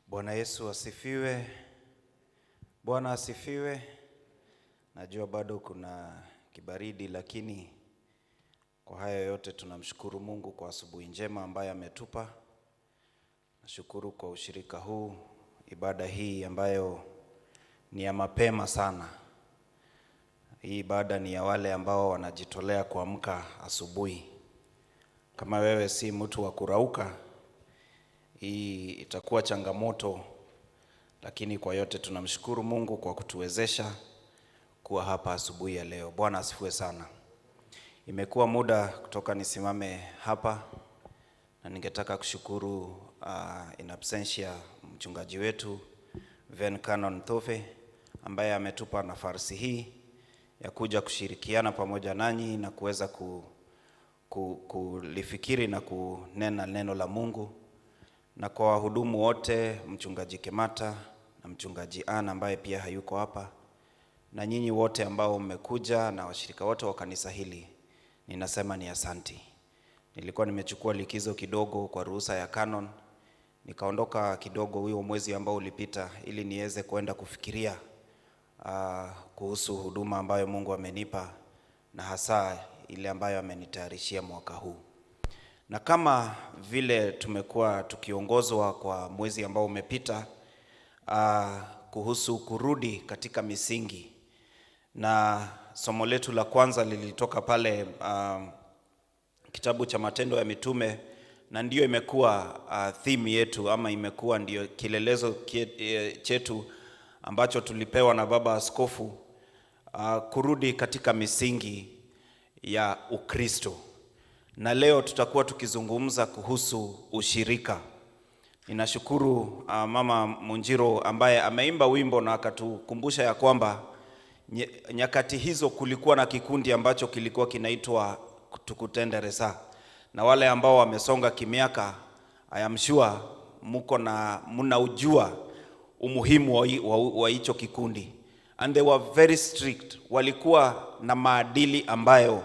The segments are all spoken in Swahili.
Bwana Yesu asifiwe. Bwana asifiwe. Najua bado kuna kibaridi, lakini kwa haya yote tunamshukuru Mungu kwa asubuhi njema ambayo ametupa. Nashukuru kwa ushirika huu, ibada hii ambayo ni ya mapema sana. Hii ibada ni ya wale ambao wanajitolea kuamka asubuhi. Kama wewe si mtu wa kurauka, hii itakuwa changamoto, lakini kwa yote tunamshukuru Mungu kwa kutuwezesha kuwa hapa asubuhi ya leo. Bwana asifiwe sana. Imekuwa muda kutoka nisimame hapa, na ningetaka kushukuru in absentia mchungaji wetu Ven Canon Thofe ambaye ametupa nafasi hii ya kuja kushirikiana pamoja nanyi na kuweza kulifikiri na kunena neno la Mungu, na kwa wahudumu wote, mchungaji Kemata na mchungaji Ana ambaye pia hayuko hapa, na nyinyi wote ambao mmekuja na washirika wote wa kanisa hili, ninasema ni asanti. Nilikuwa nimechukua likizo kidogo kwa ruhusa ya Canon, nikaondoka kidogo huo mwezi ambao ulipita ili niweze kwenda kufikiria kuhusu huduma ambayo Mungu amenipa, na hasa ile ambayo amenitayarishia mwaka huu. Na kama vile tumekuwa tukiongozwa kwa mwezi ambao umepita kuhusu kurudi katika misingi, na somo letu la kwanza lilitoka pale kitabu cha Matendo ya Mitume, na ndio imekuwa theme yetu, ama imekuwa ndio kilelezo chetu ambacho tulipewa na baba askofu, kurudi katika misingi ya Ukristo. Na leo tutakuwa tukizungumza kuhusu ushirika. Ninashukuru mama Munjiro ambaye ameimba wimbo na akatukumbusha ya kwamba nyakati hizo kulikuwa na kikundi ambacho kilikuwa kinaitwa Tukutendereza. Na wale ambao wamesonga kimiaka, I am sure mnaujua umuhimu wa hicho kikundi. And they were very strict. Walikuwa na maadili ambayo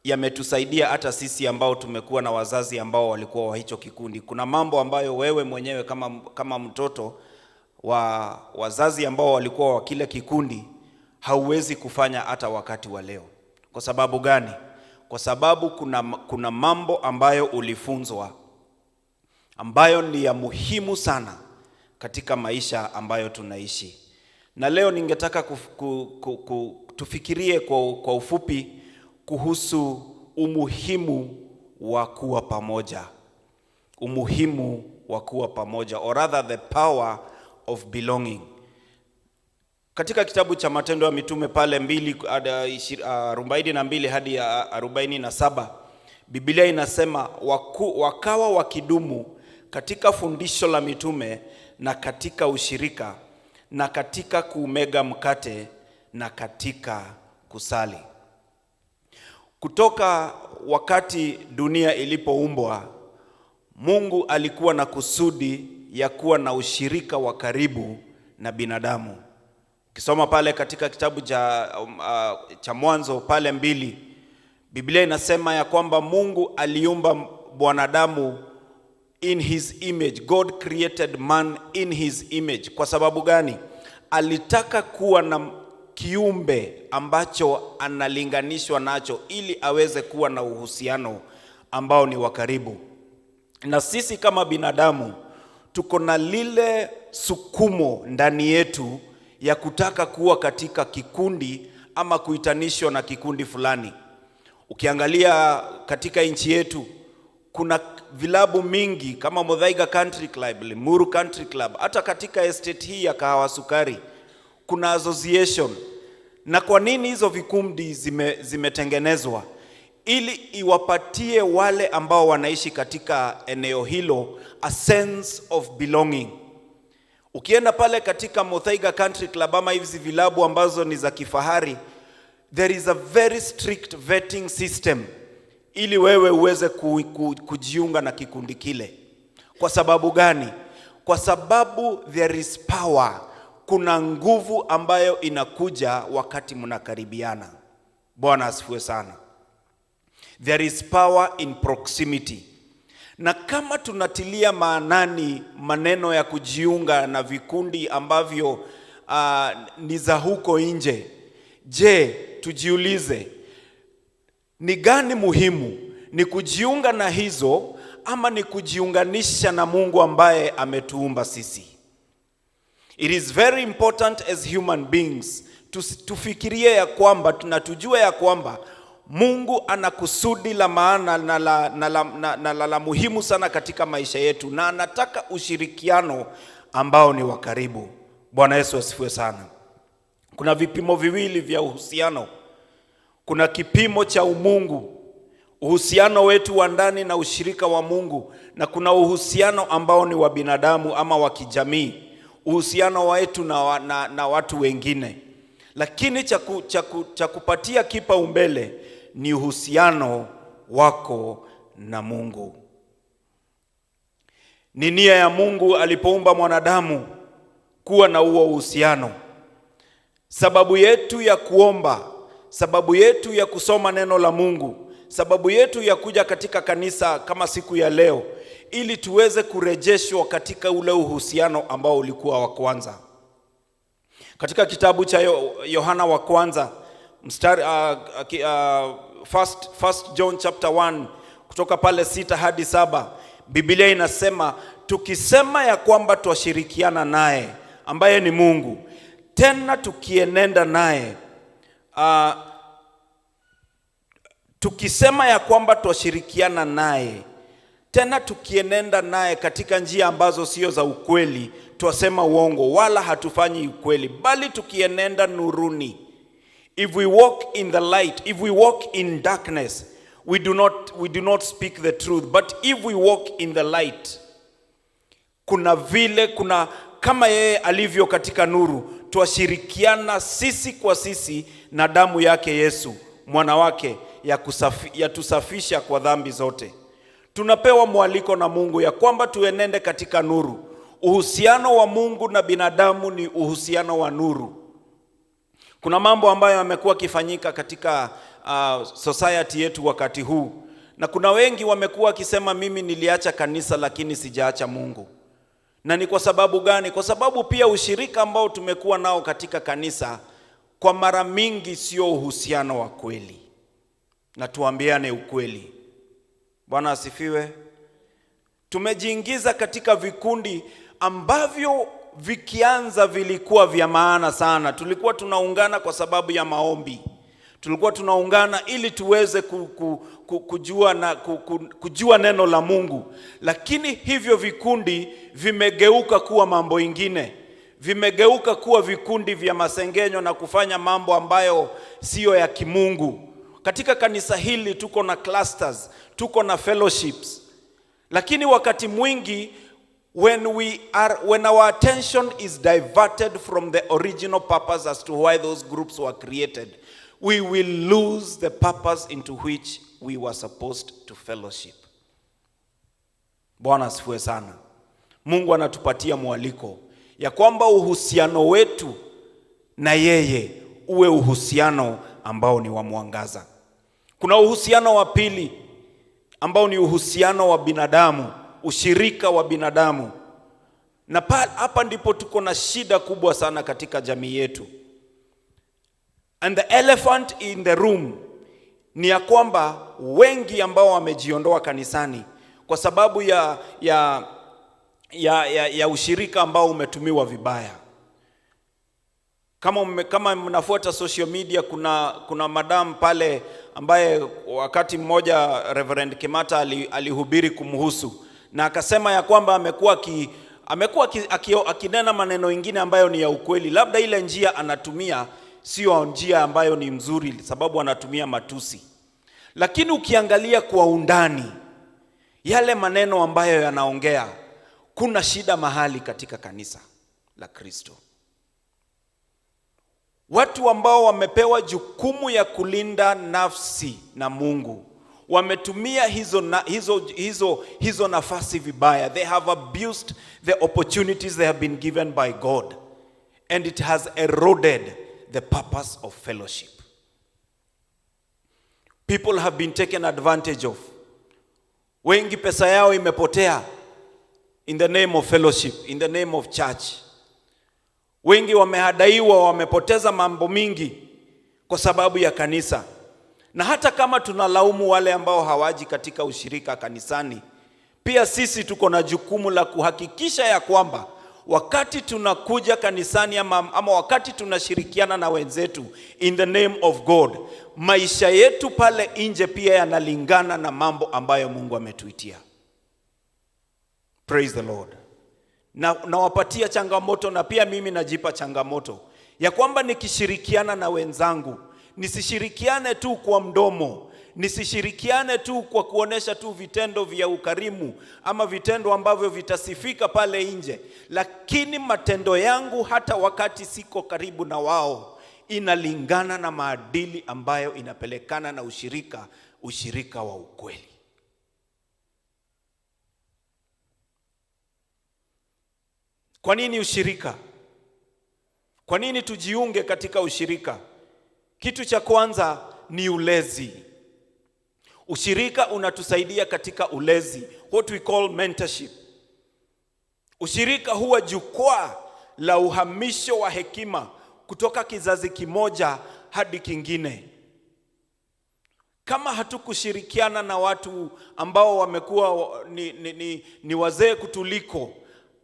yametusaidia hata sisi ambao tumekuwa na wazazi ambao walikuwa wa hicho kikundi. Kuna mambo ambayo wewe mwenyewe kama mtoto wa wazazi ambao walikuwa wa kile kikundi hauwezi kufanya hata wakati wa leo. Kwa sababu gani? Kwa sababu kuna mambo ambayo ulifunzwa ambayo ni ya muhimu sana katika maisha ambayo tunaishi. Na leo ningetaka tufikirie kwa ufupi kuhusu umuhimu wa kuwa pamoja. Umuhimu wa kuwa pamoja, or rather the power of belonging. Katika kitabu cha Matendo ya Mitume pale 42 hadi 47, Biblia inasema wakawa wakidumu katika fundisho la mitume na katika ushirika na katika kumega mkate na katika kusali. Kutoka wakati dunia ilipoumbwa, Mungu alikuwa na kusudi ya kuwa na ushirika wa karibu na binadamu. Ukisoma pale katika kitabu cha Mwanzo pale 2, Biblia inasema ya kwamba Mungu aliumba mwanadamu in his image. God created man in his image. Kwa sababu gani? Alitaka kuwa na kiumbe ambacho analinganishwa nacho ili aweze kuwa na uhusiano ambao ni wa karibu. Na sisi kama binadamu tuko na lile sukumo ndani yetu ya kutaka kuwa katika kikundi ama kuitanishwa na kikundi fulani. Ukiangalia katika nchi yetu kuna vilabu mingi kama Muthaiga Country Club, Limuru Country Club, hata katika estate hii ya Kahawa Sukari kuna association. Na kwa nini hizo vikundi zimetengenezwa? Ili iwapatie wale ambao wanaishi katika eneo hilo a sense of belonging. Ukienda pale katika Muthaiga Country Club ama hizi vilabu ambazo ni za kifahari, there is a very strict vetting system ili wewe uweze kujiunga na kikundi kile. Kwa sababu gani? Kwa sababu there is power. Kuna nguvu ambayo inakuja wakati mnakaribiana. Bwana asifiwe sana. There is power in proximity. Na kama tunatilia maanani maneno ya kujiunga na vikundi ambavyo ni za huko nje, je, tujiulize ni gani muhimu? Ni kujiunga na hizo ama ni kujiunganisha na Mungu ambaye ametuumba sisi? It is very important as human beings tufikirie ya kwamba tunatujua ya kwamba Mungu ana kusudi la maana na la muhimu sana katika maisha yetu, na anataka ushirikiano ambao ni wa karibu. Bwana Yesu asifiwe sana. Kuna vipimo viwili vya uhusiano. Kuna kipimo cha umungu, uhusiano wetu wa ndani na ushirika wa Mungu, na kuna uhusiano ambao ni wa binadamu ama wa kijamii, uhusiano wetu na watu wengine. Lakini cha kupatia kipaumbele ni uhusiano wako na Mungu. Ni nia ya Mungu alipoumba mwanadamu kuwa na huo uhusiano. Sababu yetu ya kuomba, sababu yetu ya kusoma neno la Mungu, sababu yetu ya kuja katika kanisa kama siku ya leo, ili tuweze kurejeshwa katika ule uhusiano ambao ulikuwa wa kwanza. Katika kitabu cha Yohana wa kwanza mstari First John chapter 1 kutoka pale 6 hadi 7, Biblia inasema tukisema ya kwamba twashirikiana naye ambaye ni Mungu, tena tukienenda naye tukisema ya kwamba twashirikiana naye tena tukienenda naye katika njia ambazo sio za ukweli, twasema uongo wala hatufanyi ukweli, bali tukienenda nuruni. If we walk in the light, if we walk in darkness, we do not speak the truth. But if we walk in the light, kuna kama yeye alivyo katika nuru, twashirikiana sisi kwa sisi na damu yake Yesu mwana wake ya tusafisha kwa dhambi zote. Tunapewa mwaliko na Mungu ya kwamba tuenende katika nuru. Uhusiano wa Mungu na binadamu ni uhusiano wa nuru. Kuna mambo ambayo yamekuwa kifanyika katika society yetu wakati huu, na kuna wengi wamekuwa kisema mimi niliacha kanisa lakini sijaacha Mungu. Na ni kwa sababu gani? Kwa sababu pia ushirika ambao tumekuwa nao katika kanisa kwa mara mingi sio uhusiano wa kweli. Na tuambiane ukweli. Bwana asifiwe. Tumejiingiza katika vikundi ambavyo vikianza vilikuwa vya maana sana. Tulikuwa tunaungana kwa sababu ya maombi. Tulikuwa tunaungana ili tuweze kujua neno la Mungu. Lakini hivyo vikundi vimegeuka kuwa mambo ingine. Vimegeuka kuwa vikundi vya masengenyo na kufanya mambo ambayo sio ya kimungu. Katika kanisa hili tuko na clusters, tuko na fellowships. Lakini wakati mwingi when our attention is diverted from the original purpose as to why those groups were created, we will lose the purpose into which we were supposed to fellowship. Bwana asifiwe sana. Mungu anatupatia mwaliko ya kwamba uhusiano wetu na yeye uwe uhusiano ambao ni wa mwangaza. Kuna uhusiano wa pili ambao ni uhusiano wa binadamu, ushirika wa binadamu. Na hapa ndipo tuko na shida kubwa sana katika jamii yetu. And the elephant in the room ni ya kwamba wengi ambao wamejiondoa kanisani kwa sababu ya ushirika ambao umetumiwa vibaya. Kama mnafuata social media, kuna madam pale ambaye wakati mmoja Reverend Kimata alihubiri kumhusu, na akasema ya kwamba amekuwa akinena maneno mengine ambayo ni ya ukweli. Labda ile njia anatumia sio njia ambayo ni mzuri, sababu anatumia matusi. Lakini ukiangalia kwa undani yale maneno ambayo yanaongea, kuna shida mahali katika kanisa la Kristo. Watu ambao wamepewa jukumu ya kulinda nafsi na Mungu wametumia hizo nafasi vibaya. They have abused the opportunities they have been given by God, and it has eroded the purpose of fellowship. People have been taken advantage of. Wengi pesa yao imepotea in the name of fellowship, in the name of church. Wengi wamehadaiwa, wamepoteza mambo mingi kwa sababu ya kanisa. Na hata kama tunalaumu wale ambao hawaji katika ushirika kanisani, pia sisi tuko na jukumu la kuhakikisha ya kwamba wakati tunakuja kanisani ama wakati tunashirikiana na wenzetu in the name of God, maisha yetu pale nje pia yanalingana na mambo ambayo Mungu ametuitia. Praise the Lord. Na wapatia changamoto, na pia mimi najipa changamoto ya kwamba nikishirikiana na wenzangu, nisishirikiane tu kwa mdomo, nisishirikiane tu kwa kuonesha tu vitendo vya ukarimu ama vitendo ambavyo vitasifika pale nje, lakini matendo yangu hata wakati siko karibu na wao inalingana na maadili ambayo inapelekana na ushirika wa ukweli. Kwa nini ushirika? Kwa nini tujiunge katika ushirika? Kitu cha kwanza ni ulezi. Ushirika unatusaidia katika ulezi, what we call mentorship. Ushirika huwa jukwaa la uhamisho wa hekima kutoka kizazi kimoja hadi kingine. Kama hatukushirikiana na watu ambao wamekuwa ni wazee kutuliko,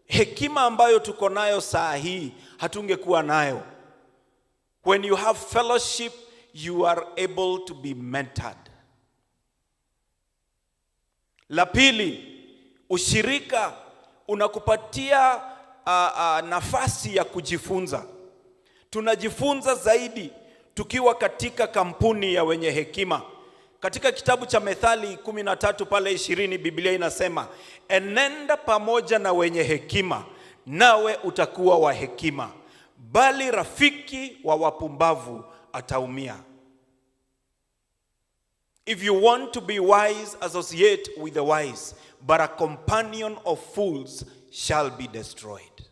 hekima ambayo tuko nayo saa hii hatungekuwa nayo. When you have fellowship, you are able to be mentored. La pili, ushirika unakupatia nafasi ya kujifunza. Tunajifunza zaidi tukiwa katika kampuni ya wenye hekima. Katika kitabu cha Methali 13 pale 20, Biblia inasema, enenda pamoja na wenye hekima, nawe utakuwa wa hekima, bali rafiki wa wapumbavu ataumia. If you want to be wise, associate with the wise, but a companion of fools shall be destroyed.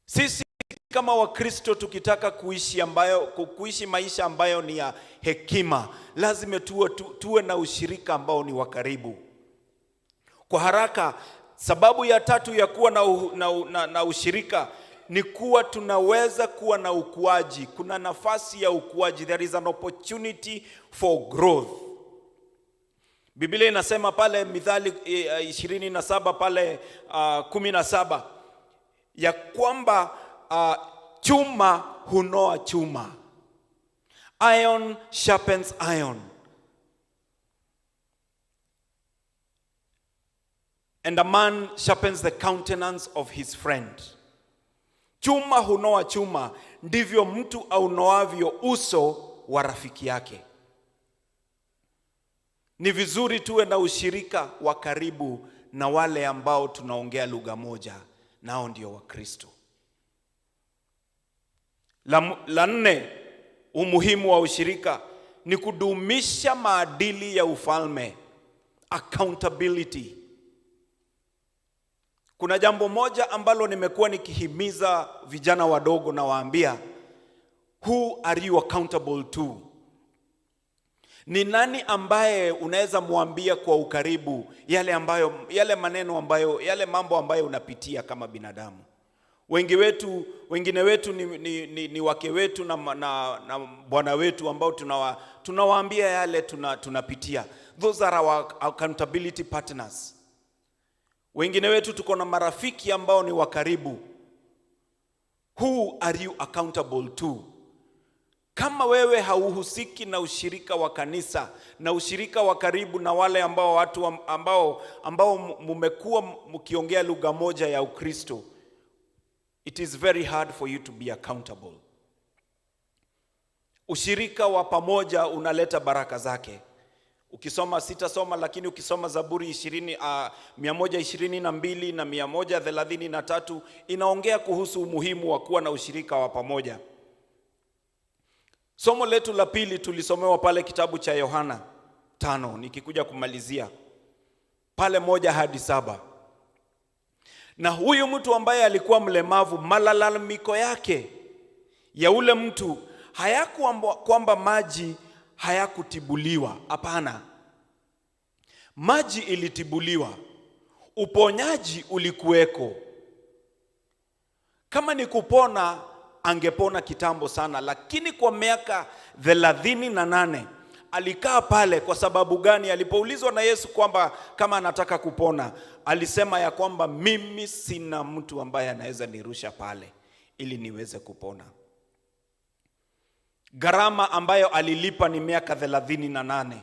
Sisi kama Wakristo tukitaka kuishi maisha ambayo ni ya hekima, lazima tuwe na ushirika ambao ni wa karibu. Kwa haraka, sababu ya tatu ya kuwa na ushirika ni kuwa tunaweza kuwa na ukuaji. Kuna nafasi ya ukuaji. There is an opportunity for growth. Biblia inasema pale Mithali 27 pale 17 ya kwamba chuma hunoa chuma. Iron sharpens iron. And a man sharpens the countenance of his friend. Chuma hunoa chuma, ndivyo mtu aunoavyo uso wa rafiki yake. Ni vizuri tuwe na ushirika wa karibu na wale ambao tunaongea lugha moja, nao ndio Wakristo. La nne, umuhimu wa ushirika ni kudumisha maadili ya ufalme, accountability. Kuna jambo moja ambalo nimekuwa nikihimiza vijana wadogo na waambia, who are you accountable to? Ni nani ambaye unaweza muambia kwa ukaribu yale mambo ambayo unapitia kama binadamu? Wengine wetu ni wake wetu na bwana wetu ambao tunawaambia yale tunapitia. Those are our accountability partners. Wengine wetu tuko na marafiki ambao ni wa karibu. Who are you accountable to? Kama wewe hauhusiki na ushirika wa kanisa na ushirika wa karibu na wale ambao mmekuwa mkiongea lugha moja ya Ukristo, it is very hard for you to be accountable. Ushirika wa pamoja unaleta baraka zake. Sitasoma lakini ukisoma Zaburi 122 na 133 inaongea kuhusu umuhimu wa kuwa na ushirika wa pamoja. Somo letu la pili tulisomewa pale kitabu cha Yohana 5, nikikuja kumalizia pale 1 hadi 7. Na huyu mtu ambaye alikuwa mlemavu, malalamiko yake ya ule mtu hayakuwa kwamba maji hayakutibuliwa. Hapana. maji ilitibuliwa, uponyaji ulikuweko. Kama ni kupona, angepona kitambo sana, lakini kwa miaka 38 alikaa pale. Kwa sababu gani? Alipoulizwa na Yesu kwamba kama anataka kupona, alisema ya kwamba mimi sina mtu ambaye anaweza nirusha pale ili niweze kupona. Gharama ambayo alilipa ni miaka 38.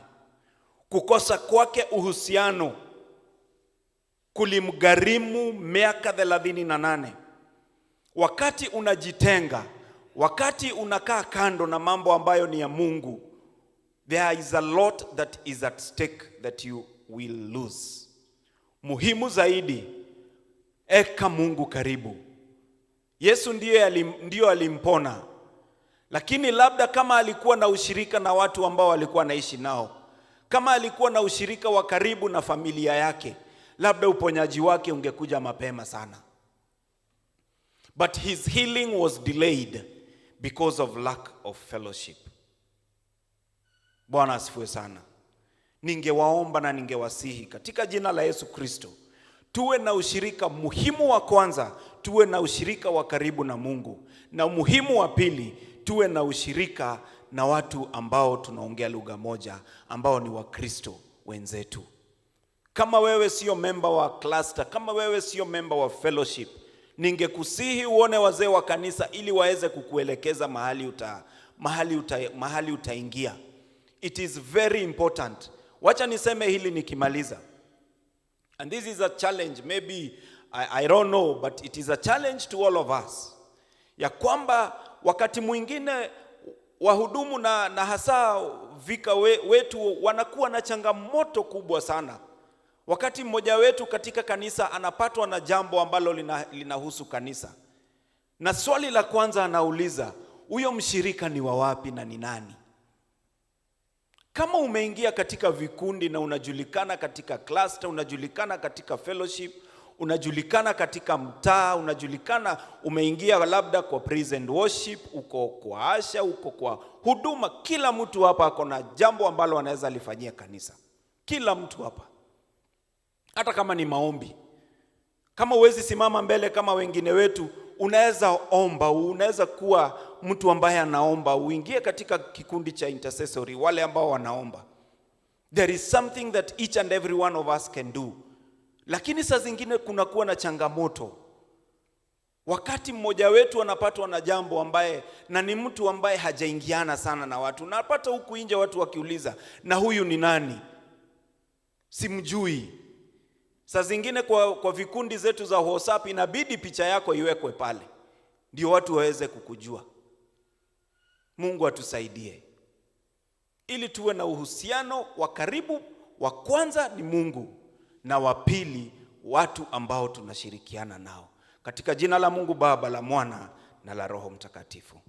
Kukosa kwake uhusiano kulimgharimu miaka 38. Wakati unajitenga, wakati unakaa kando na mambo ambayo ni ya Mungu, there is a lot that is at stake that you will lose. Muhimu zaidi, eka Mungu karibu. Yesu ndio alimpona, lakini labda kama alikuwa na ushirika na watu ambao alikuwa anaishi nao, kama alikuwa na ushirika wa karibu na familia yake, labda uponyaji wake ungekuja mapema sana. But his healing was delayed because of lack of fellowship. Bwana asifiwe sana. Ningewaomba na ningewasihi katika jina la Yesu Kristo, tuwe na ushirika. Muhimu wa kwanza, tuwe na ushirika wa karibu na Mungu, na muhimu wa pili, tuwe na ushirika na watu ambao tunaongea lugha moja, ambao ni Wakristo wenzetu. Kama wewe sio member wa cluster, kama wewe sio member wa fellowship, ningekusihi uone wazee wa kanisa ili waweze kukuelekeza mahali utaingia. It is very important. Wacha niseme hili nikimaliza. And this is a challenge, maybe I don't know, but it is a challenge to all of us. Ya kwamba wakati mwingine wahudumu na hasa vika wetu wanakuwa na changamoto kubwa sana. Wakati mmoja wetu katika kanisa anapatwa na jambo ambalo linahusu kanisa, na swali la kwanza anauliza, huyo mshirika ni wa wapi na ni nani? Kama umeingia katika vikundi na unajulikana katika cluster, unajulikana katika fellowship, unajulikana katika mtaa, unajulikana umeingia labda kwa praise and worship, uko kwa asha, uko kwa huduma, kila mtu hapa ako na jambo ambalo anaweza lifanyia kanisa. Kila mtu hapa. Hata kama ni maombi. Kama huwezi simama mbele kama wengine wetu, unaweza omba, unaweza kuwa mtu ambaye anaomba, uingie katika kikundi cha intercessory, wale ambao wanaomba. There is something that each and every one of us can do. Lakini saa zingine kunakuwa na changamoto. Wakati mmoja wetu anapatwa na jambo ambaye, na ni mtu ambaye hajaingiana sana na watu, napata huku nje watu wakiuliza, na huyu ni nani? Simjui. Saa zingine kwa vikundi zetu za WhatsApp inabidi picha yako iwekwe pale ndio watu waweze kukujua. Mungu atusaidie ili tuwe na uhusiano wa karibu. Wa kwanza ni Mungu, na wa pili watu ambao tunashirikiana nao. Katika jina la Mungu Baba, la Mwana na la Roho Mtakatifu.